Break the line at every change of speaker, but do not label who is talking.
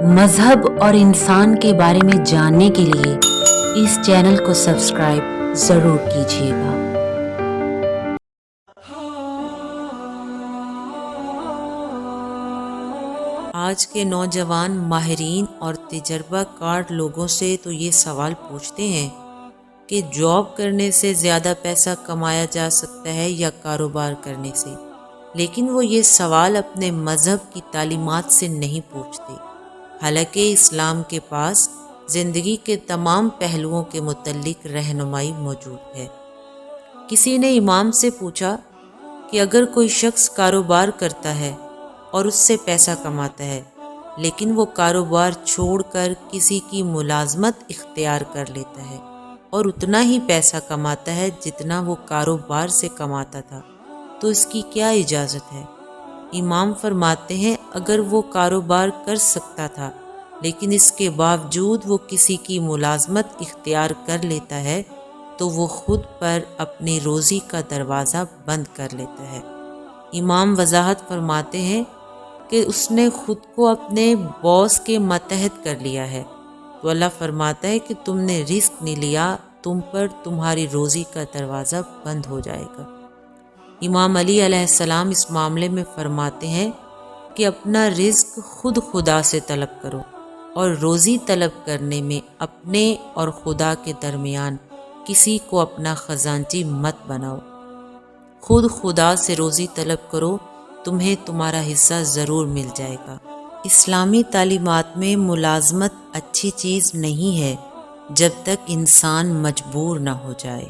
مذہب اور انسان کے بارے میں جاننے کے لیے اس چینل کو سبسکرائب ضرور کیجیے گا۔
آج کے نوجوان ماہرین اور تجربہ کار لوگوں سے تو یہ سوال پوچھتے ہیں کہ جاب کرنے سے زیادہ پیسہ کمایا جا سکتا ہے یا کاروبار کرنے سے، لیکن وہ یہ سوال اپنے مذہب کی تعلیمات سے نہیں پوچھتے۔ حالانکہ اسلام کے پاس زندگی کے تمام پہلوؤں کے متعلق رہنمائی موجود ہے۔ کسی نے امام سے پوچھا کہ اگر کوئی شخص کاروبار کرتا ہے اور اس سے پیسہ کماتا ہے، لیکن وہ کاروبار چھوڑ کر کسی کی ملازمت اختیار کر لیتا ہے اور اتنا ہی پیسہ کماتا ہے جتنا وہ کاروبار سے کماتا تھا، تو اس کی کیا اجازت ہے؟ امام فرماتے ہیں اگر وہ کاروبار کر سکتا تھا لیکن اس کے باوجود وہ کسی کی ملازمت اختیار کر لیتا ہے تو وہ خود پر اپنی روزی کا دروازہ بند کر لیتا ہے۔ امام وضاحت فرماتے ہیں کہ اس نے خود کو اپنے باس کے ماتحت کر لیا ہے، تو اللہ فرماتا ہے کہ تم نے رزق نہیں لیا، تم پر تمہاری روزی کا دروازہ بند ہو جائے گا۔ امام علی علیہ السلام اس معاملے میں فرماتے ہیں کہ اپنا رزق خود خدا سے طلب کرو اور روزی طلب کرنے میں اپنے اور خدا کے درمیان کسی کو اپنا خزانچی مت بناؤ۔ خود خدا سے روزی طلب کرو، تمہیں تمہارا حصہ ضرور مل جائے گا۔ اسلامی تعلیمات میں ملازمت اچھی چیز نہیں ہے جب تک انسان مجبور نہ ہو جائے۔